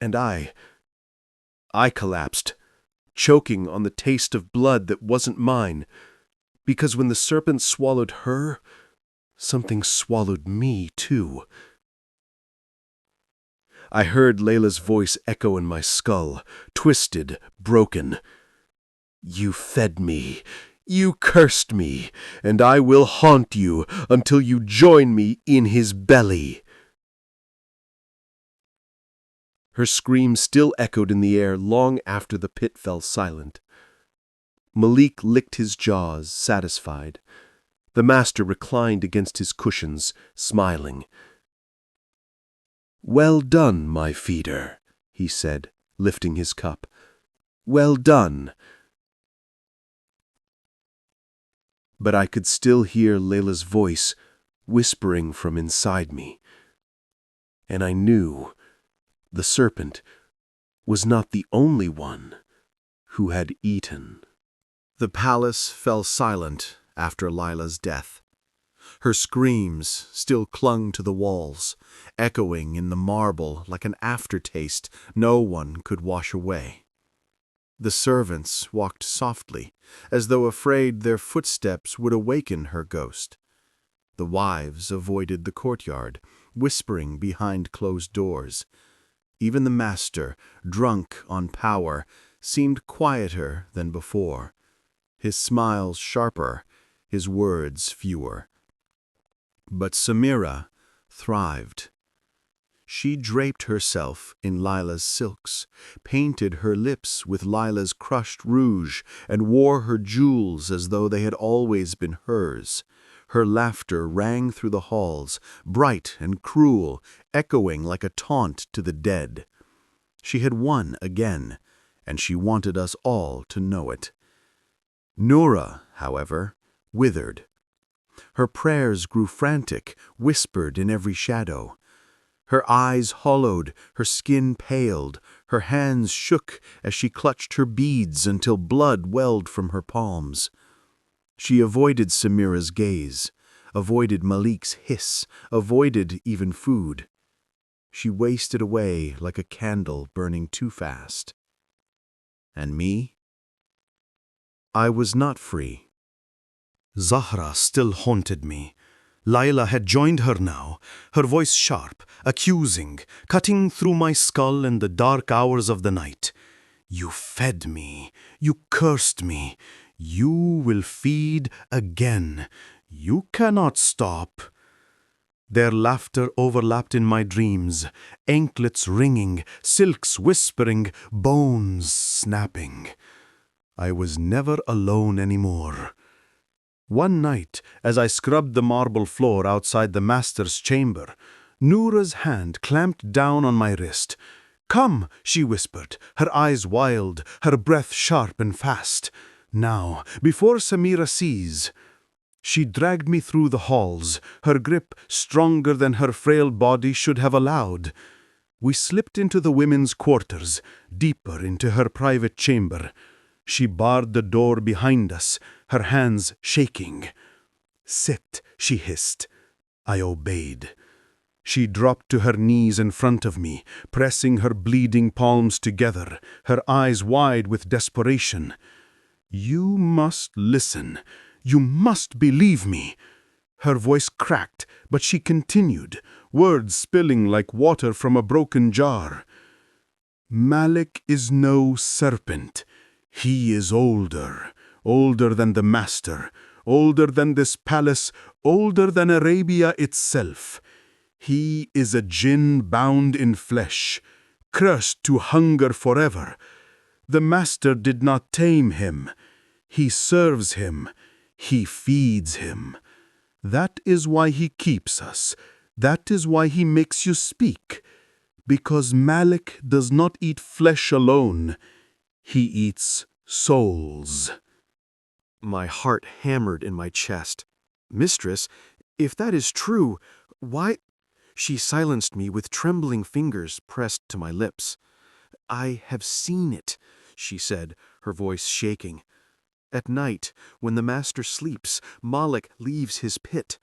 And I collapsed, choking on the taste of blood that wasn't mine, because when the serpent swallowed her, something swallowed me too. I heard Layla's voice echo in my skull, twisted, broken. You fed me, you cursed me, and I will haunt you until you join me in his belly." Her scream still echoed in the air long after the pit fell silent. Malik licked his jaws, satisfied. The master reclined against his cushions, smiling. "Well done, my feeder," he said, lifting his cup. "Well done." But I could still hear Layla's voice whispering from inside me. And I knew the serpent was not the only one who had eaten. The palace fell silent after Lila's death. Her screams still clung to the walls, echoing in the marble like an aftertaste no one could wash away. The servants walked softly, as though afraid their footsteps would awaken her ghost. The wives avoided the courtyard, whispering behind closed doors. Even the master, drunk on power, seemed quieter than before, his smiles sharper, his words fewer. But Samira thrived. She draped herself in Lila's silks, painted her lips with Lila's crushed rouge, and wore her jewels as though they had always been hers. Her laughter rang through the halls, bright and cruel, echoing like a taunt to the dead. She had won again, and she wanted us all to know it. Noura, however, withered. Her prayers grew frantic, whispered in every shadow. Her eyes hollowed, her skin paled, her hands shook as she clutched her beads until blood welled from her palms. She avoided Samira's gaze, avoided Malik's hiss, avoided even food. She wasted away like a candle burning too fast. And me? I was not free. Zahra still haunted me. Layla had joined her now, her voice sharp, accusing, cutting through my skull in the dark hours of the night. "You fed me. You cursed me. You will feed again. You cannot stop." Their laughter overlapped in my dreams, anklets ringing, silks whispering, bones snapping. I was never alone anymore. One night, as I scrubbed the marble floor outside the master's chamber, Noura's hand clamped down on my wrist. "Come," she whispered, her eyes wild, her breath sharp and fast. "Now, before Samira sees." She dragged me through the halls, her grip stronger than her frail body should have allowed. We slipped into the women's quarters, deeper into her private chamber. She barred the door behind us, her hands shaking. "Sit," she hissed. I obeyed. She dropped to her knees in front of me, pressing her bleeding palms together, her eyes wide with desperation. "You must listen. You must believe me." Her voice cracked, but she continued, words spilling like water from a broken jar. "Malik is no serpent. He is older, older than the master, older than this palace, older than Arabia itself. He is a jinn bound in flesh, cursed to hunger forever. The master did not tame him. He serves him. He feeds him. That is why he keeps us. That is why he makes you speak. Because Malik does not eat flesh alone. He eats souls." My heart hammered in my chest. "Mistress, if that is true, why—" She silenced me with trembling fingers pressed to my lips. "I have seen it," she said, her voice shaking. "At night, when the master sleeps, Malik leaves his pit.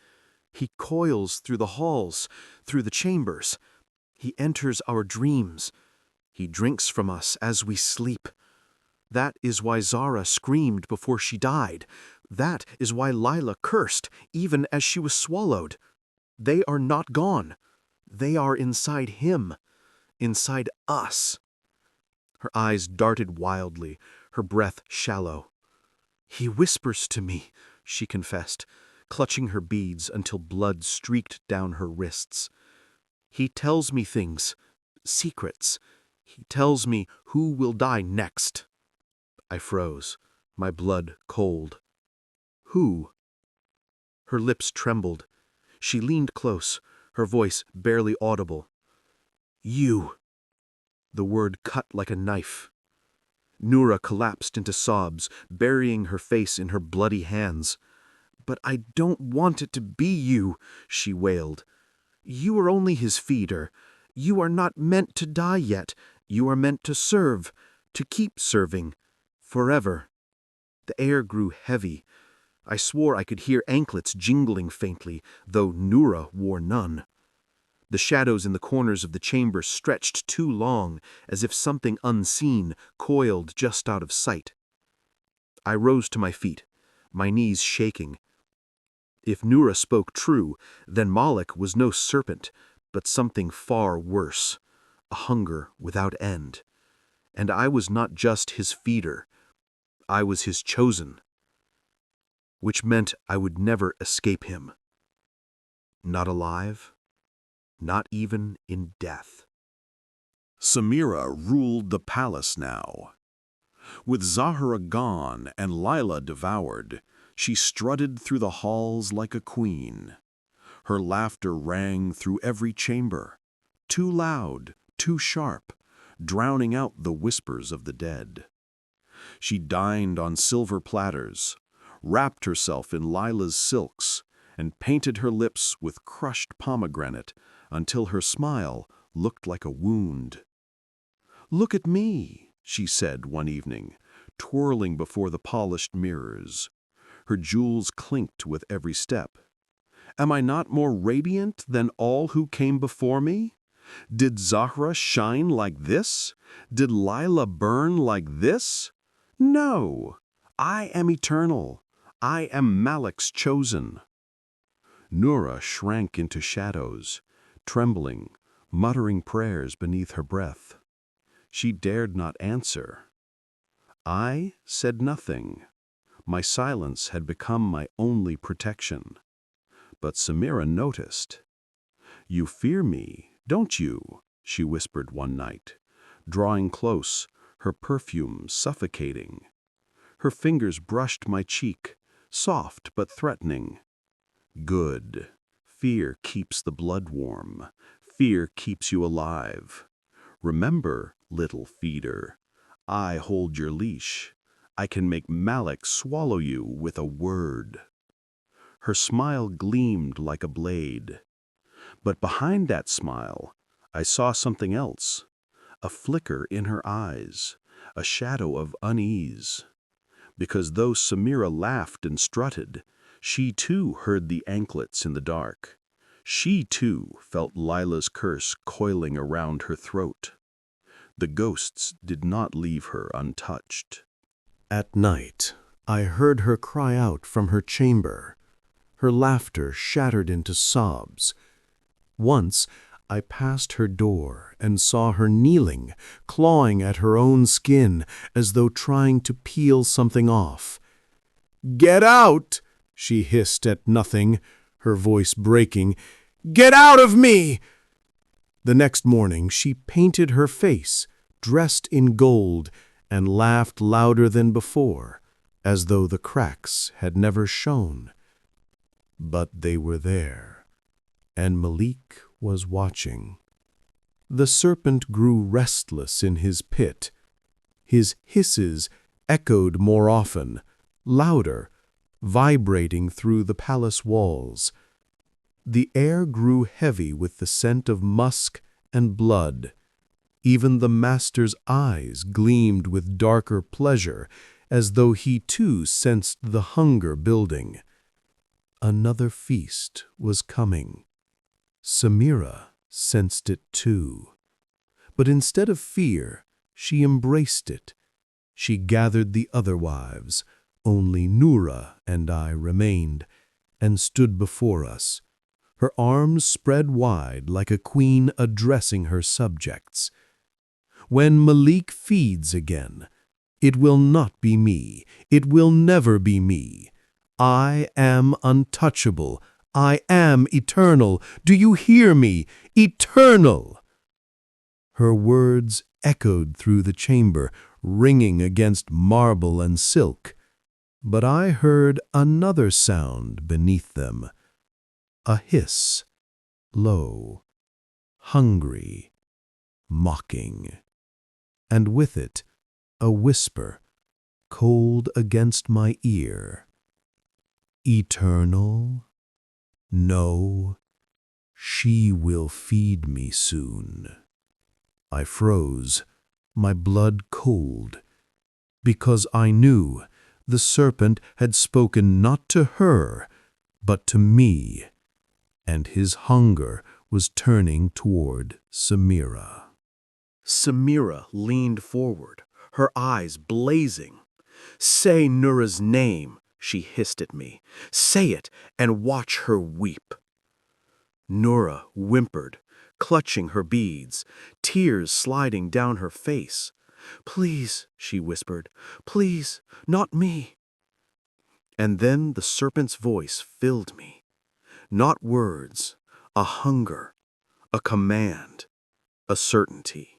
He coils through the halls, through the chambers. He enters our dreams. He drinks from us as we sleep. That is why Zahra screamed before she died. That is why Layla cursed, even as she was swallowed. They are not gone. They are inside him, inside us." Her eyes darted wildly, her breath shallow. "He whispers to me," she confessed, clutching her beads until blood streaked down her wrists. "He tells me things, secrets. He tells me who will die next." I froze, my blood cold. "Who?" Her lips trembled. She leaned close, her voice barely audible. "You." The word cut like a knife. Noura collapsed into sobs, burying her face in her bloody hands. "But I don't want it to be you," she wailed. "You are only his feeder. You are not meant to die yet. You are meant to serve, to keep serving, forever." The air grew heavy. I swore I could hear anklets jingling faintly, though Noura wore none. The shadows in the corners of the chamber stretched too long, as if something unseen coiled just out of sight. I rose to my feet, my knees shaking. If Noura spoke true, then Malik was no serpent, but something far worse, a hunger without end. And I was not just his feeder. I was his chosen. Which meant I would never escape him. Not alive, not even in death. Samira ruled the palace now. With Zahra gone and Lila devoured, she strutted through the halls like a queen. Her laughter rang through every chamber, too loud, too sharp, drowning out the whispers of the dead. She dined on silver platters, wrapped herself in Lila's silks, and painted her lips with crushed pomegranate until her smile looked like a wound. "Look at me," she said one evening, twirling before the polished mirrors. Her jewels clinked with every step. "Am I not more radiant than all who came before me? Did Zahra shine like this? Did Lila burn like this? No, I am eternal. I am Malik's chosen." Noura shrank into shadows, trembling, muttering prayers beneath her breath. She dared not answer. I said nothing. My silence had become my only protection. But Samira noticed. "You fear me, don't you?" she whispered one night, drawing close, her perfume suffocating. Her fingers brushed my cheek, soft but threatening. "Good. Fear keeps the blood warm. Fear keeps you alive. Remember, little feeder, I hold your leash. I can make Malik swallow you with a word." Her smile gleamed like a blade. But behind that smile, I saw something else, a flicker in her eyes, a shadow of unease. Because though Samira laughed and strutted, she too heard the anklets in the dark. She too felt Lila's curse coiling around her throat. The ghosts did not leave her untouched. At night, I heard her cry out from her chamber. Her laughter shattered into sobs. Once, I passed her door and saw her kneeling, clawing at her own skin as though trying to peel something off. "Get out!" she hissed at nothing, her voice breaking. "Get out of me!" The next morning she painted her face, dressed in gold, and laughed louder than before, as though the cracks had never shown. But they were there, and Malik was watching. The serpent grew restless in his pit. His hisses echoed more often, louder, vibrating through the palace walls. The air grew heavy with the scent of musk and blood. Even the master's eyes gleamed with darker pleasure, as though he too sensed the hunger building. Another feast was coming. Samira sensed it too. But instead of fear, she embraced it. She gathered the other wives, only Noura and I remained, and stood before us, her arms spread wide like a queen addressing her subjects. When Malik feeds again, It will not be me. It will never be me. I am untouchable. I am eternal. Do you hear me? Eternal! Her words echoed through the chamber, ringing against marble and silk. But I heard another sound beneath them, a hiss, low, hungry, mocking, and with it a whisper, cold against my ear. Eternal? No, she will feed me soon. I froze, my blood cold, because I knew the serpent had spoken not to her, but to me, and his hunger was turning toward Samira. Samira leaned forward, her eyes blazing. "Say Nura's name," she hissed at me. "Say it and watch her weep." Nura whimpered, clutching her beads, tears sliding down her face. "Please," she whispered, "please, not me." And then the serpent's voice filled me. Not words, a hunger, a command, a certainty.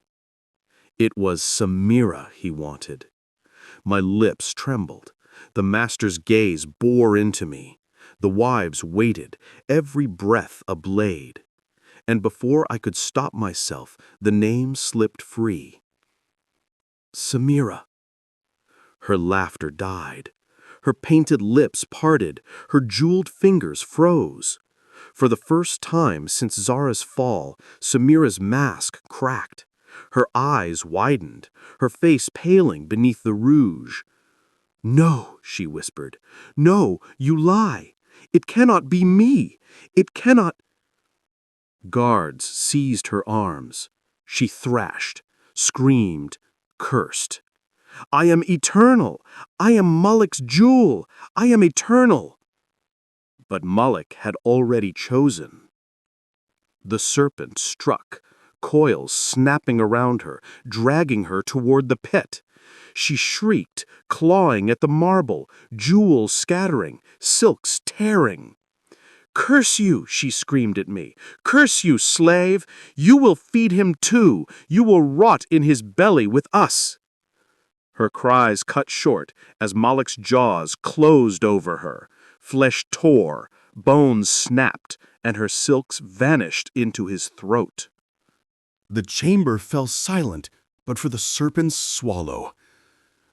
It was Samira he wanted. My lips trembled. The master's gaze bore into me. The wives waited, every breath a blade. And before I could stop myself, the name slipped free. Samira. Her laughter died. Her painted lips parted. Her jeweled fingers froze. For the first time since Zara's fall, Samira's mask cracked. Her eyes widened, her face paling beneath the rouge. "No," she whispered. "No, you lie. It cannot be me. It cannot—" Guards seized her arms. She thrashed, screamed, cursed. "I am eternal. I am Malik's jewel. I am eternal." But Malik had already chosen. The serpent struck, coils snapping around her, dragging her toward the pit. She shrieked, clawing at the marble, jewels scattering, silks tearing. "Curse you," she screamed at me. "Curse you, slave! You will feed him too. You will rot in his belly with us." Her cries cut short as Malik's jaws closed over her. Flesh tore, bones snapped, and her silks vanished into his throat. The chamber fell silent, but for the serpent's swallow.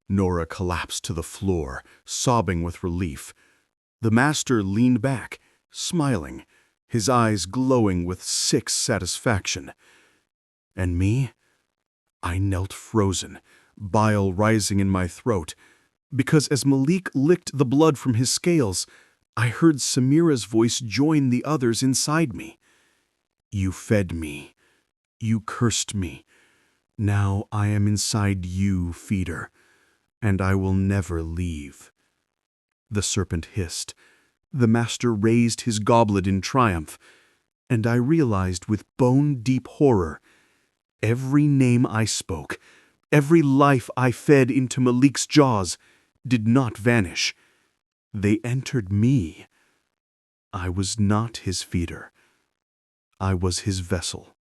Nora collapsed to the floor, sobbing with relief. The master leaned back, smiling, his eyes glowing with sick satisfaction. And me? I knelt frozen, bile rising in my throat, because as Malik licked the blood from his scales, I heard Samira's voice join the others inside me. "You fed me. You cursed me. Now I am inside you, feeder, and I will never leave." The serpent hissed. The master raised his goblet in triumph, and I realized with bone-deep horror, every name I spoke, every life I fed into Malik's jaws, did not vanish. They entered me. I was not his feeder. I was his vessel.